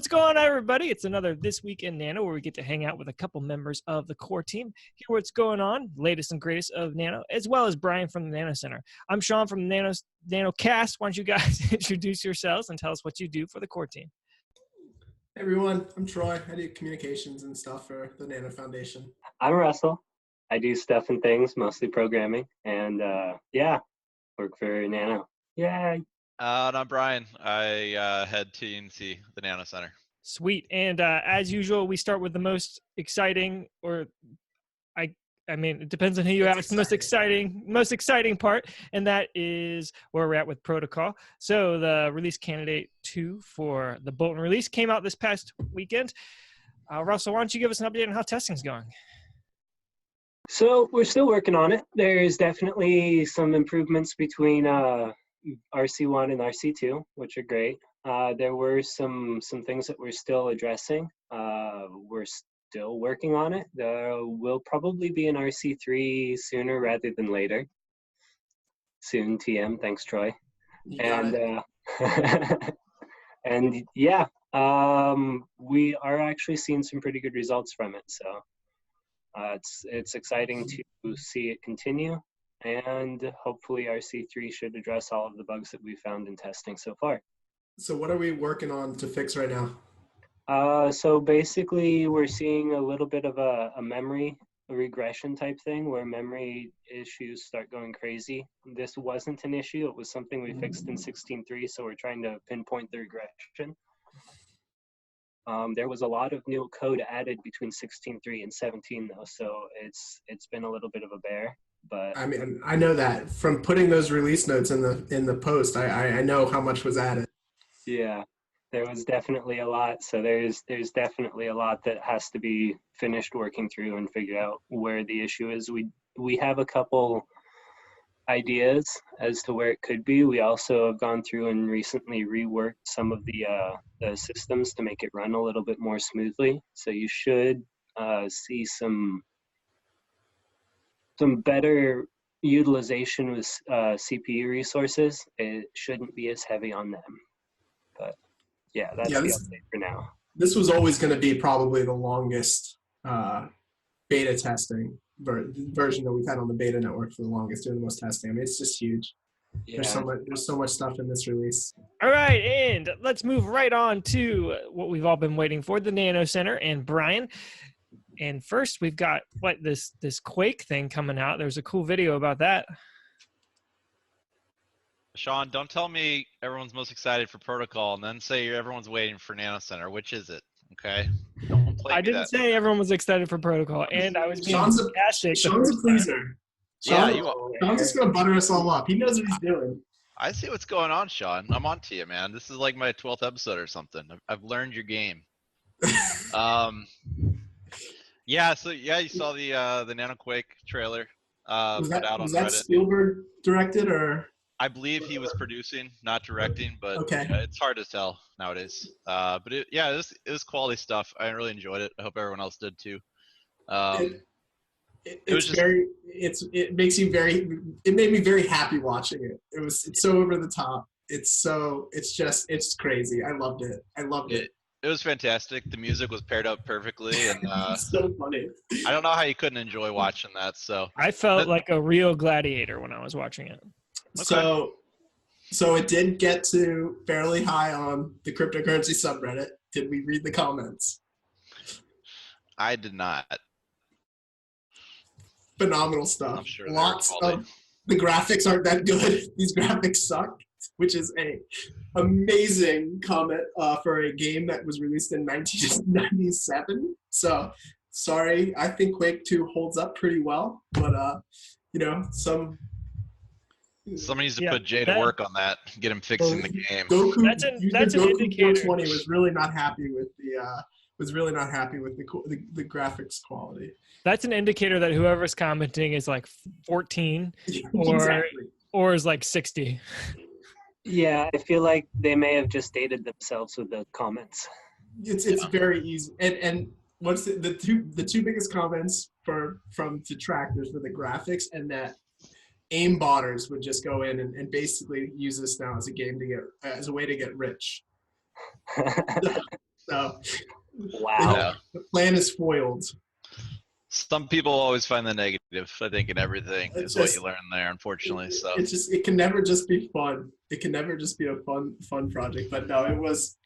What's going on, everybody? It's another This Week in Nano, where we get to hang out with a couple members of the core team, hear what's going on, latest and greatest of Nano, as well as Brian from the Nano Center. I'm Sean from the Nano Cast. Why don't you guys introduce yourselves and tell us what you do for the core team? Hey everyone, I'm Troy. I do communications and stuff for the Nano Foundation. I'm Russell. I do stuff and things, mostly programming, and work for Nano. Yay! And I'm Brian. I head TNC, the Nano Center. Sweet. And as usual, we start with the most exciting, or I mean, it depends on who you ask. The most exciting part, and that is where we're at with protocol. So the release candidate 2 for the Bolton release came out this past weekend. Russell, why don't you give us an update on how testing's going? So we're still working on it. There's definitely some improvements between RC1 and RC2, which are great. There were some things that we're still addressing. We're still working on it. There will probably be an RC3 sooner rather than later. Soon, TM. Thanks, Troy. And yeah, we are actually seeing some pretty good results from it. So it's exciting to see it continue. And hopefully RC3 should address all of the bugs that we found in testing so far. So what are we working on to fix right now? So basically we're seeing a little bit of a memory regression type thing where memory issues start going crazy. This wasn't an issue. It was something we fixed in 16.3, so we're trying to pinpoint the regression. There was a lot of new code added between 16.3 and 17 though, so it's been a little bit of a bear. But I mean, I know that from putting those release notes in the post. I know how much was added. Yeah, there was definitely a lot. So there's definitely a lot that has to be finished working through and figure out where the issue is. We have a couple ideas as to where it could be. We also have gone through and recently reworked some of the systems to make it run a little bit more smoothly. So you should see some better utilization with CPU resources. It shouldn't be as heavy on them. But yeah, that's the update for now. This was always going to be probably the longest beta testing version that we've had on the beta network for the longest, doing the most testing. I mean, it's just huge. Yeah. There's so much stuff in this release. All right, and let's move right on to what we've all been waiting for, the Nano Center and Brian. And first, we've got this Quake thing coming out. There's a cool video about that. Sean, don't tell me everyone's most excited for protocol and then say everyone's waiting for Nano Center. Which is it? Okay. I didn't say everyone was excited for protocol, and I was being sarcastic. Sean's a pleaser. Sean's just gonna butter us all up. He knows what he's doing. I see what's going on, Sean. I'm on to you, man. This is like my 12th episode or something. I've learned your game. Yeah, so yeah, you saw the Nano Quake trailer was put out on was that Reddit. Spielberg directed, or? I believe he was producing, not directing, but okay. It's hard to tell nowadays. But it was quality stuff. I really enjoyed it. I hope everyone else did too. It made me very happy watching it. It's so over the top. It's crazy. I loved it. It was fantastic. The music was paired up perfectly, and so funny. I don't know how you couldn't enjoy watching that. So I felt like a real gladiator when I was watching it. Okay. So it did get to fairly high on the cryptocurrency subreddit. Did we read the comments? I did not. Phenomenal stuff. I'm sure Lots of the graphics aren't that good. These graphics suck, which is a amazing comment for a game that was released in 1997. So sorry, I think Quake 2 holds up pretty well, but Somebody needs to put Jay to work on that. Get him fixing the game. That's an indicator. 420 was really not happy with the graphics quality. That's an indicator that whoever's commenting is like 14 or is like 60. Yeah, I feel like they may have just dated themselves with the comments. It's very easy. And what's the two biggest comments from detractors were the graphics, and that aimbotters would just go in and basically use this now as a way to get rich. So plan is foiled. Some people always find the negative, I think, in everything It's is what just- you learn there, unfortunately. So it can never just be fun. It can never just be a fun project. But no, it was.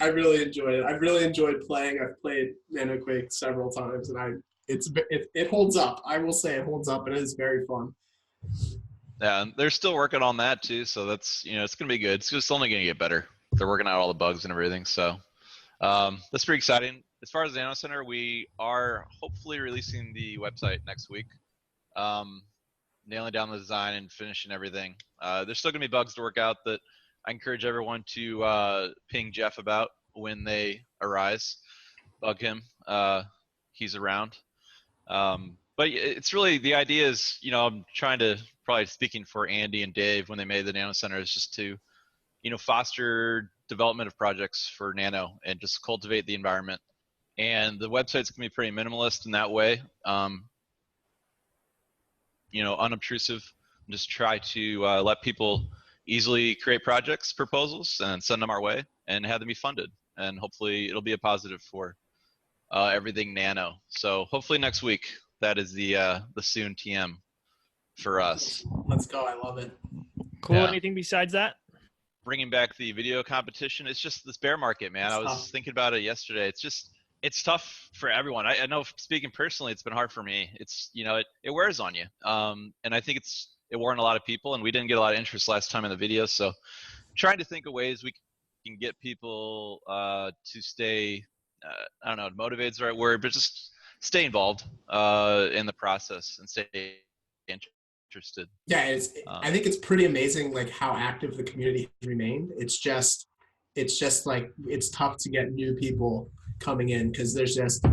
I really enjoyed it. I really enjoyed playing. I've played Nano Quake several times, and it holds up. I will say it holds up, and it is very fun. yeah, and they're still working on that too. So that's, it's gonna be good. It's just only gonna get better. They're working out all the bugs and everything. So that's pretty exciting. As far as the Nano Center, we are hopefully releasing the website next week. Nailing down the design and finishing everything. There's still gonna be bugs to work out that I encourage everyone to ping Jeff about when they arise. Bug him. He's around. But it's really, the idea is, I'm trying to, probably speaking for Andy and Dave when they made the Nano Center, is just to, foster development of projects for Nano and just cultivate the environment. And the website's gonna be pretty minimalist in that way. Unobtrusive, and just try to let people easily create projects, proposals, and send them our way and have them be funded. And hopefully it'll be a positive for everything Nano. So hopefully next week, that is the soon TM for us. Let's go. I love it. Cool. Yeah. Anything besides that? Bringing back the video competition, it's just this bear market, man. I was thinking about it yesterday. It's tough for everyone. I know, speaking personally, it's been hard for me. It's, it wears on you. And I think it wore on a lot of people, and we didn't get a lot of interest last time in the video. So trying to think of ways we can get people to stay, I don't know, motivated is the right word, but just stay involved in the process and stay interested. Yeah, I think it's pretty amazing, like how active the community has remained. It's just like it's tough to get new people coming in because there's just,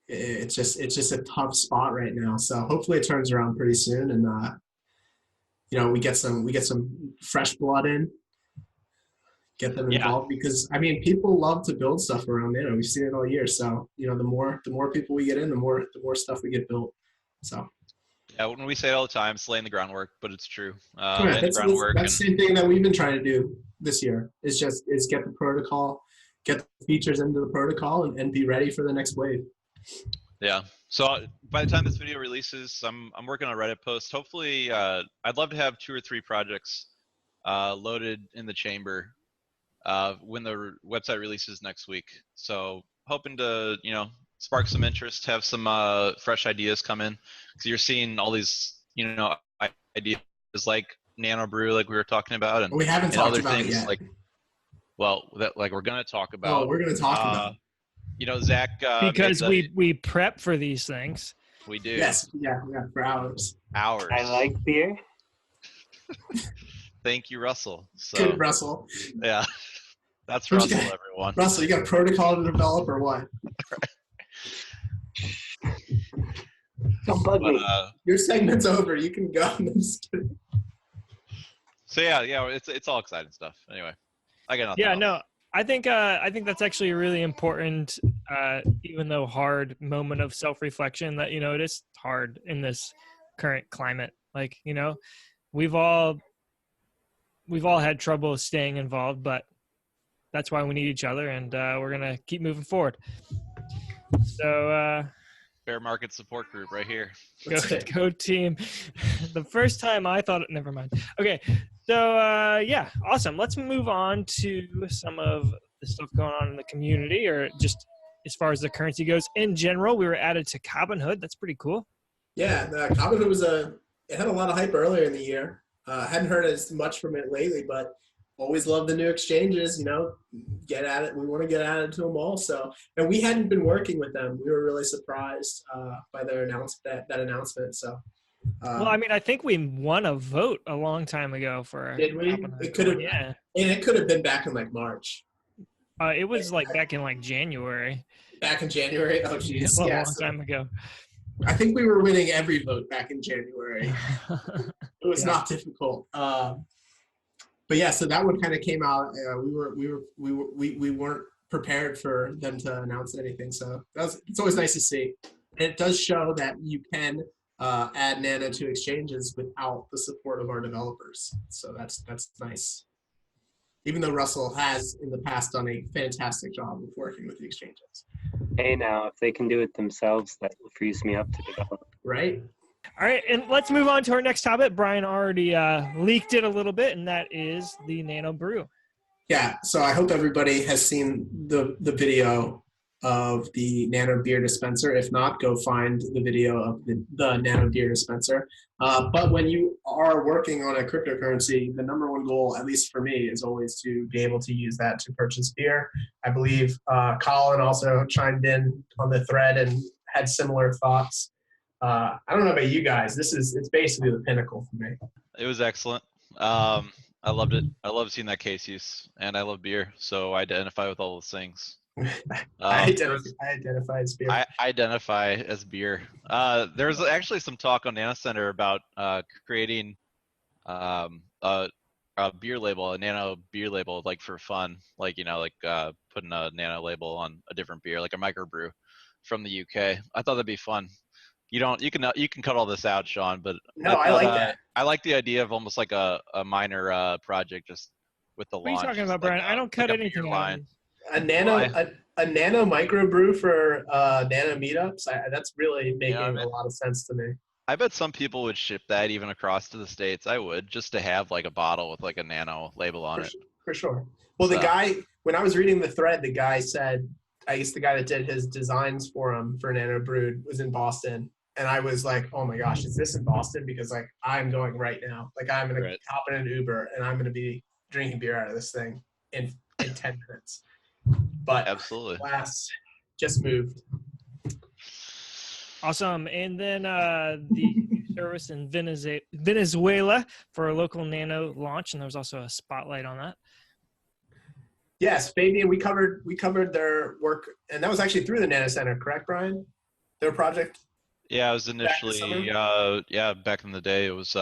it's just a tough spot right now. So hopefully it turns around pretty soon, and we get some fresh blood in, get them involved, because people love to build stuff around Nano. We've seen it all year. So the more people we get in, the more stuff we get built. So. Yeah, when we say it all the time, it's laying the groundwork, but it's true. That's the same thing that we've been trying to do this year. Is get the protocol, get the features into the protocol, and be ready for the next wave. Yeah. So by the time this video releases, I'm working on a Reddit post. Hopefully, I'd love to have 2 or 3 projects loaded in the chamber when the website releases next week. So hoping to spark some interest, have some fresh ideas come in, because you're seeing all these ideas like Nano Brew, like we were talking about, and we haven't talked other about things it yet. We're going to talk about. We're going to talk about. Zach. Because we prep for these things. We do. Yes. Yeah. For hours. Hours. I like beer. Thank you, Russell. So, good, Russell. Yeah. That's Russell, everyone. Russell, you got a protocol to develop or what? Don't bug me. Your segment's over. You can go. I'm just kidding. So yeah, it's all exciting stuff. Anyway, I got nothing. Yeah, else. no, I think that's actually a really important, even though hard moment of self-reflection. That it is hard in this current climate. Like we've all had trouble staying involved, but that's why we need each other, and we're gonna keep moving forward. So bear market support group right here. Go team. The first time I thought it, never mind. Okay. So yeah, awesome. Let's move on to some of the stuff going on in the community, or just as far as the currency goes in general. We were added to Cobinhood. That's pretty cool. Yeah, the Cobinhood it had a lot of hype earlier in the year. Hadn't heard as much from it lately, but always love the new exchanges. Get at it. We want to get added to them all. So, and we hadn't been working with them. We were really surprised by their that announcement. So, well, I think we won a vote a long time ago for. Did we? It could have. Yeah. And it could have been back in like March. It was like back in like January. Back in January. Oh, geez. A Yeah, long time ago. I think we were winning every vote back in January. It was not difficult. But yeah, so that one kind of came out. We weren't prepared for them to announce anything. So it's always nice to see. And it does show that you can add Nano to exchanges without the support of our developers. So that's nice. even though Russell has in the past done a fantastic job of working with the exchanges. Hey, now, if they can do it themselves, that frees me up to develop. Right? All right, and let's move on to our next topic. Brian already leaked it a little bit, and that is the Nano Brew. Yeah, so I hope everybody has seen the video of the Nano beer dispenser. If not, go find the video of the Nano beer dispenser. But when you are working on a cryptocurrency, the number one goal, at least for me, is always to be able to use that to purchase beer. I believe Colin also chimed in on the thread and had similar thoughts. I don't know about you guys. It's basically the pinnacle for me. It was excellent. I loved it. I love seeing that case use, and I love beer, so I identify with all those things. I identify as beer. I identify as beer. There's actually some talk on Nano Center about creating a beer label, a Nano beer label, like for fun, like putting a Nano label on a different beer, like a microbrew from the UK. I thought that'd be fun. You can cut all this out, Sean, but no, I like that. I like the idea of almost like a minor project just with the What launch. are you talking about, Brian? I don't cut anything out. A nano microbrew for nano meetups. That's really making a lot of sense to me. I bet some people would ship that even across to the States. I would, just to have like a bottle with like a Nano label on it. For sure. Well, the guy, when I was reading the thread, the guy said, I guess the guy that did his designs for him for Nano Brewed was in Boston. And I was like, oh my gosh, is this in Boston? Because like I'm going right now. Like I'm going to hop in an Uber and I'm going to be drinking beer out of this thing in 10 minutes. But absolutely, class just moved. Awesome. And then the service in Venezuela for a local Nano launch, and there was also a spotlight on that. Yes, Fabian, we covered their work, and that was actually through the Nano Center, correct, Brian? Their project. Yeah, it was initially back in the day. It was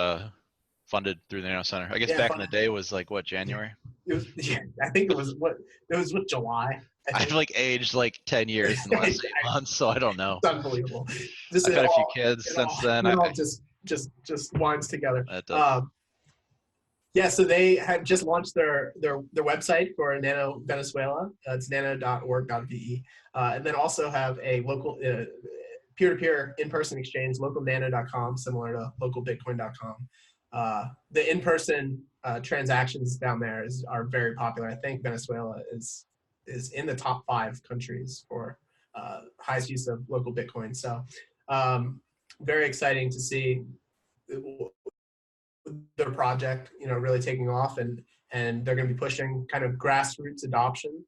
funded through the Nano Center. I guess back in the day was like what, January? It was, I think it was what July. I've like aged like 10 years in the last 8 months, so I don't know. It's unbelievable. I've had a few kids since then. It all just winds together. Yeah, so they had just launched their website for Nano Venezuela. It's nano.org.ve, and then also have a local peer-to-peer in-person exchange, localnano.com, similar to localbitcoin.com. The in-person transactions down there are very popular. I think Venezuela is in the top 5 countries for highest use of local Bitcoin. So very exciting to see their project, really taking off, and they're going to be pushing kind of grassroots adoption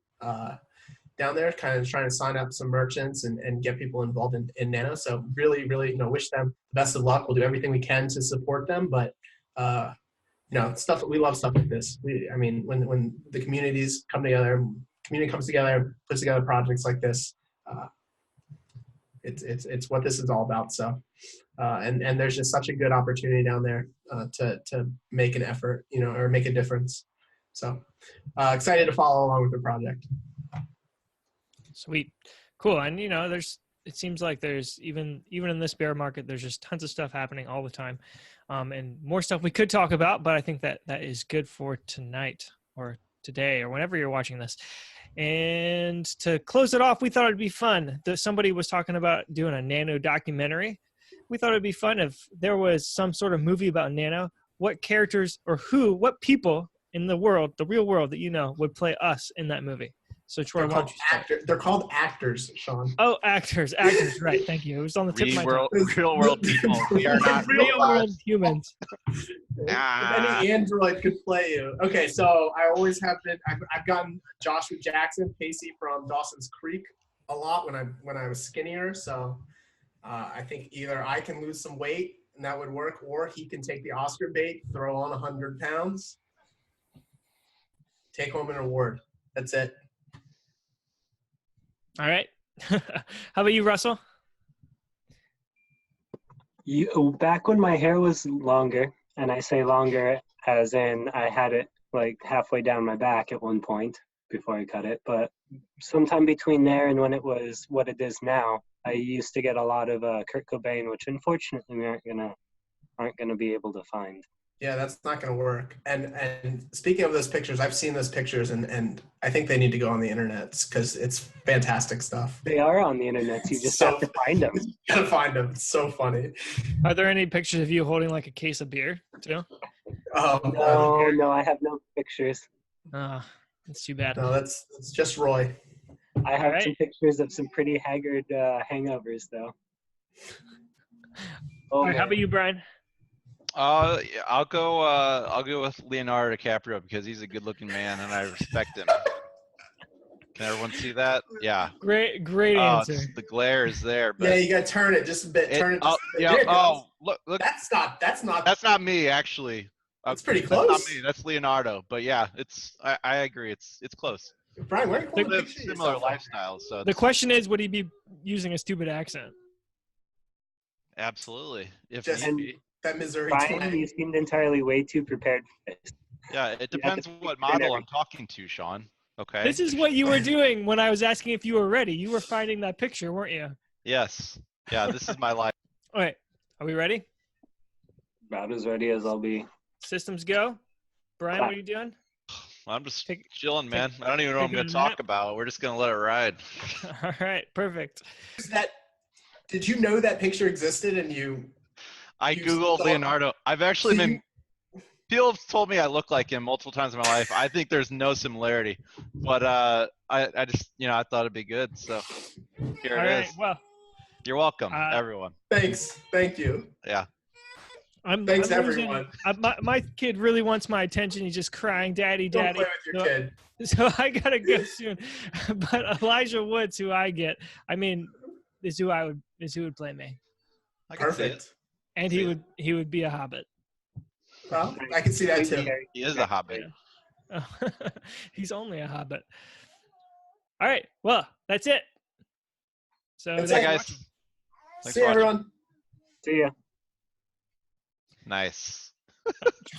down there, kind of trying to sign up some merchants and get people involved in Nano. So really, wish them the best of luck. We'll do everything we can to support them, but we love stuff like this. When the communities come together, community comes together, puts together projects like this, it's what this is all about. So, and there's just such a good opportunity down there to make an effort, or make a difference. So, excited to follow along with the project. Sweet, cool, and it seems like there's even in this bear market, there's just tons of stuff happening all the time, and more stuff we could talk about. But I think that is good for tonight or today or whenever you're watching this. And to close it off, we thought it'd be fun. Somebody was talking about doing a Nano documentary. We thought it'd be fun if there was some sort of movie about Nano. What characters or what people in the world, the real world that would play us in that movie? So Troy, they're called actors, Sean. Oh, actors, right? Thank you. It was on the tip of my tongue. Real world people. We are not real world humans. If any android could play you. Okay, so I always have been. I've gotten Joshua Jackson, Pacey from Dawson's Creek, a lot when I was skinnier. So I think either I can lose some weight and that would work, or he can take the Oscar bait, throw on 100 pounds, take home an award. That's it. All right. How about you, Russell? Back when my hair was longer, and I say longer as in I had it like halfway down my back at one point before I cut it, but sometime between there and when it was what it is now, I used to get a lot of Kurt Cobain, which unfortunately we aren't gonna be able to find. Yeah, that's not going to work. And speaking of those pictures, I've seen those pictures, and I think they need to go on the internet because it's fantastic stuff. They are on the internet. You just So- have to find them. You gotta find them. It's so funny. Are there any pictures of you holding like a case of beer too? No, I have no pictures. That's too bad. No, that's just Roy. I have Alright. some pictures of some pretty haggard hangovers, though. Oh, All right, how man. about you, Brian? Yeah, I'll go with Leonardo DiCaprio because he's a good-looking man and I respect him. Can everyone see that? Yeah. Great Oh, answer. the glare is there, but Yeah, you gotta turn it just a bit. Turn it. Just a bit. yeah. There it goes. Oh, look. That's not. That's not me, actually. That's pretty That's not close. me. That's Leonardo. But yeah, I agree. It's close. Brian, where are you We holding a live picture of similar yourself? lifestyles, so The it's, question is, would he be using a stupid accent? absolutely. If Just- need be. That Missouri Brian, twang. you seemed entirely way too prepared for this. Yeah, it depends what model I'm talking to, Sean. Okay. This is what you were doing when I was asking if you were ready. You were finding that picture, weren't you? Yes. Yeah, this is my life. All right, are we ready? About as ready as I'll be. Systems go. Brian, what are you doing? I'm just Take- chilling, man. I don't even know what I'm take going a to talk nap. about. We're just going to let it ride. All right, perfect. Did you know that picture existed and you? I You Googled thought- Leonardo. I've actually So been. you- People have told me I look like him multiple times in my life. I think there's no similarity, but I just I thought it'd be good. So here All it right, is. well, You're welcome, Uh, everyone. Thanks. Thank you. Yeah. Thanks, I'm losing- everyone. my kid really wants my attention. He's just crying, "Daddy, Don't Daddy." play with your So- kid. So I gotta go soon. But Elijah Woods, who I get, I mean, is who would play me, I can see it. Perfect. and See he would be a hobbit. Well, I can see that too. He is a hobbit. He's only a hobbit. All right, well, that's it. So That's Bye, it. that's- guys. Thanks See for you, watching. everyone. See ya. Nice.